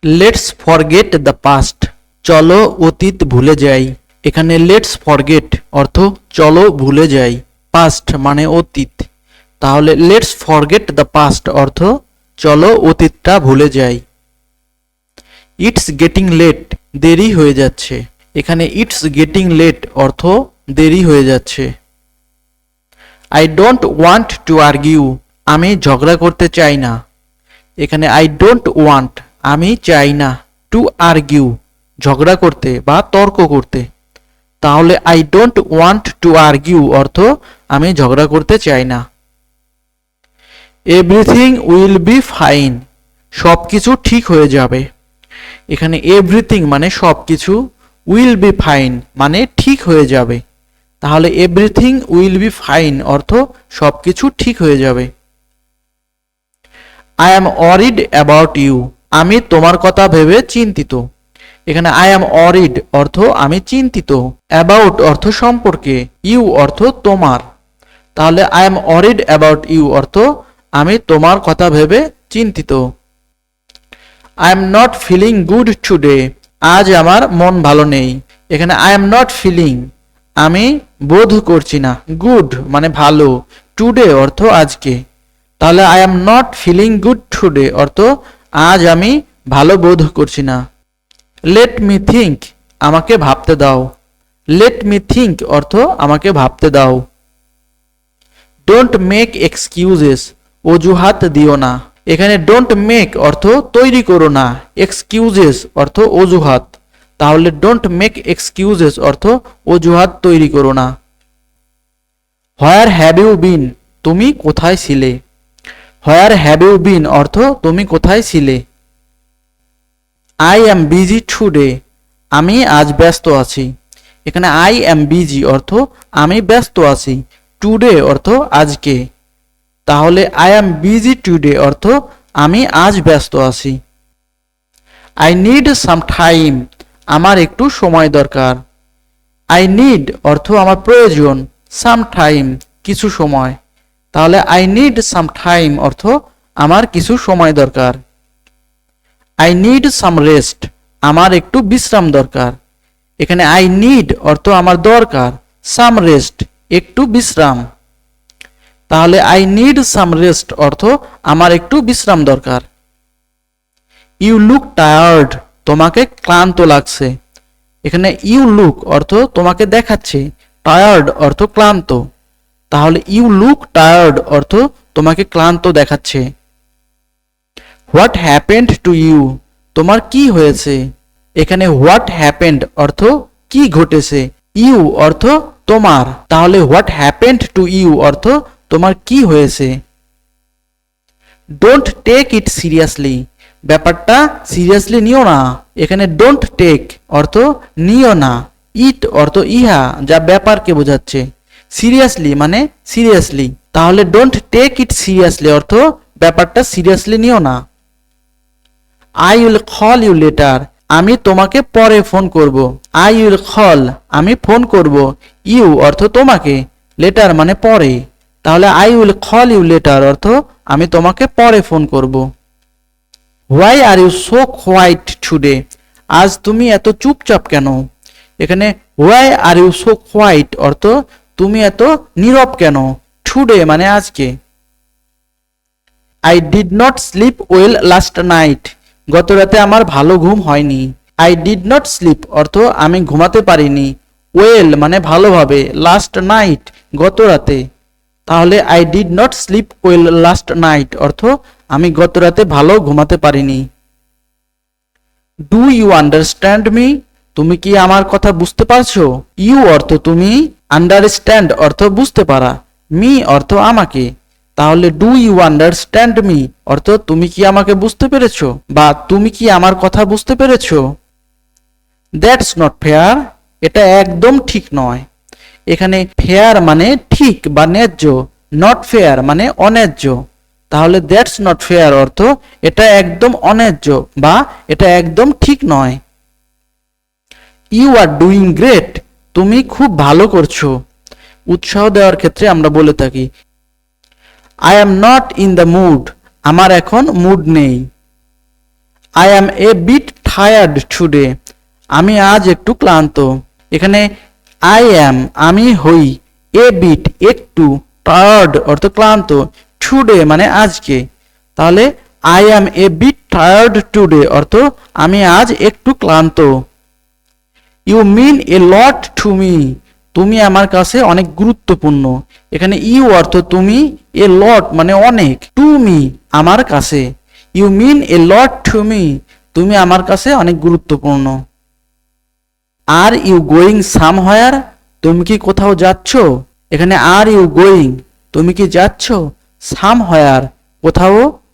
Let's forget the past, চলো অতীত ভুলে যাই। এখানে লেটস ফরগেট অর্থ চলো ভুলে যাই, পাস্ট মানে অতীত। তাহলে লেটস ফরগেট দ্য পাস্ট অর্থ চলো অতীতটা ভুলে যাই। ইটস গেটিং লেট, দেরি হয়ে যাচ্ছে। এখানে ইটস গেটিং লেট অর্থ দেরি হয়ে যাচ্ছে। I don't want to argue, আমি ঝগড়া করতে চাই না। এখানে আই ডোন্ট ওয়ান্ট আমি চাই না, টু আর্গিউ ঝগড়া করতে বা তর্ক করতে। তাহলে I don't want to argue অর্থ আমি ঝগড়া করতে চাই না। এভরিথিং উইল বি ফাইন, সব কিছু ঠিক হয়ে যাবে। এখানে এভরিথিং মানে সব কিছু, উইল বি ফাইন মানে ঠিক হয়ে যাবে। তাহলে এভরিথিং উইল বি ফাইন অর্থ সব কিছু ঠিক হয়ে যাবে। I am worried about you, আমি তোমার কথা ভেবে চিন্তিত। এখানে আই অ্যাম অরিড অর্থ আমি চিন্তিত, অ্যাবাউট অর্থ সম্পর্কে, ইউ অর্থ তোমার। তাহলে I am worried about you অর্থ আমি তোমার কথা ভেবে চিন্তিত। I am not feeling good today, আজ আমার মন ভালো নেই। এখানে আই এম নট ফিলিং আমি বোধ করছি না, গুড মানে ভালো, টুডে অর্থ আজকে। তাহলে I am not feeling good today অর্থ আজ আমি ভালো বোধ করছি না। লেট মি থিঙ্ক, আমাকে ভাবতে দাও। লেট মি থিঙ্ক অর্থ আমাকে ভাবতে দাও। ডোন্ট মেক এক্সকিউজেস, অজুহাত দিও না। এখানে ডোন্ট মেক অর্থ তৈরি করো না, এক্সকিউজেস অর্থ অজুহাত। তাহলে ডোন্ট মেক এক্সকিউজেস অর্থ অজুহাত তৈরি করো না। হোয়ার হ্যাভ ইউ বিন, তুমি কোথায় ছিলে। হোয়ার হ্যাভ ইউ বিন অর্থ তুমি কোথায় ছিলে। আই অ্যাম বিজি টুডে, আমি আজ ব্যস্ত আছি। এখানে আই অ্যাম বিজি অর্থ আমি ব্যস্ত আছি, টুডে অর্থ আজকে। তাহলে আই অ্যাম বিজি টুডে অর্থ আমি আজ ব্যস্ত আছি। আই নিড সাম টাইম, আমার একটু সময় দরকার। আই নিড অর্থ আমার প্রয়োজন, সাম টাইম কিছু সময়। তাহলে আই নিড সাম টাইম অর্থ আমার কিছু সময় দরকার। আই নিড সাম রেস্ট, আমার একটু বিশ্রাম দরকার। এখানে আই নিড অর্থ আমার দরকার, সাম রেস্ট একটু বিশ্রাম। তাহলে আই নিড সাম রেস্ট অর্থ আমার একটু বিশ্রাম দরকার। ইউ লুক টায়ার্ড, তোমাকে ক্লান্ত লাগছে। এখানে ইউ লুক অর্থ তোমাকে দেখাচ্ছে, টায়ার্ড অর্থ ক্লান্ত। তাহলে ইউ লুক টায়ার্ড অর্থ তোমাকে ক্লান্ত দেখাচ্ছে। হোয়াট হ্যাপেন্ড টু ইউ, তোমার কি হয়েছে। এখানে হোয়াট হ্যাপেন্ড অর্থ কি ঘটেছে, ইউ অর্থ তোমার। তাহলে হোয়াট হ্যাপেন্ড টু ইউ অর্থ তোমার কি হয়েছে। ডোন্ট টেক ইট সিরিয়াসলি, ব্যাপারটা সিরিয়াসলি নিও না। এখানে ডোন্ট টেক অর্থ নিও না, ইট অর্থ ইহা যা ব্যাপারকে বোঝাচ্ছে, সিরিয়াসলি মানে সিরিয়াসলি। তাহলে ডোন্ট টেক ইট সিরিয়াসলি অর্থ ব্যাপারটা সিরিয়াসলি নিও না। I will call you later, আমি তোমাকে পরে ফোন করব। আই উইল কল আমি ফোন করব, ইউ অর্থ তোমাকে, লেটার মানে পরে। তাহলে I will call you later অর্থ আমি তোমাকে পরে ফোন করব। Why are you so quiet today, আজ তুমি এত চুপচাপ কেন। এখানে why are you so quiet অর্থ তুমি এত নীরব কেন, টুডে মানে আজকে। I did not sleep well last night, গত রাতে আমার ভালো ঘুম হয়নি। আই ডিড নট স্লিপ অর্থ আমি ঘুমাতে পারিনি, ওয়েল মানে ভালোভাবে, লাস্ট নাইট গত রাতে। তাহলে I did not sleep well last night অর্থ আমি গত রাতে ভালো ঘুমাতে পারিনি। ডু ইউ আন্ডারস্ট্যান্ড মি, তুমি কি আমার কথা বুঝতে পারছো। ইউ অর্থ তুমি, আন্ডারস্ট্যান্ড অর্থ বুঝতে পারা, মি অর্থ আমাকে। তাহলে ডু ইউ আন্ডারস্ট্যান্ড মি অর্থ তুমি কি আমাকে বুঝতে পেরেছো বা তুমি কি আমার কথা বুঝতে পেরেছো। দ্যাটস নট ফেয়ার, এটা একদম ঠিক নয়। এখানে ফেয়ার মানে ঠিক বা ন্যায্য, নট ফেয়ার মানে অন্যায্য। তাহলে দ্যাটস নট ফেয়ার অর্থ এটা একদম অন্যায্য বা এটা একদম ঠিক নয়। ইউ আর ডুইং গ্রেট, তুমি খুব ভালো করছো। উৎসাহ দেওয়ার ক্ষেত্রে আমরা বলে থাকি I am not in the mood, আমার এখন মুড নেই। I am a bit tired today, আমি আজ একটু ক্লান্ত। এখানে আই অ্যাম আমি হই, এ বিট একটু, টায়ার্ড অর্থ ক্লান্ত, টুডে মানে আজকে। তাহলে I am a bit tired today অর্থ আমি আজ একটু ক্লান্ত। You mean a lot to me, তুমি আমার কাছে অনেক গুরুত্বপূর্ণ। এখানে ইউ অর্থ তুমি, এ লট মানে অনেক, টু মি আমার কাছে। You mean a lot to me, তুমি আমার কাছে অনেক গুরুত্বপূর্ণ। আর ইউ গোয়িং সামহায়ার, তুমি কি কোথাও যাচ্ছ? এখানে আর ইউ গোয়িং তুমি কি যাচ্ছ, সামহায়ার কোথাও,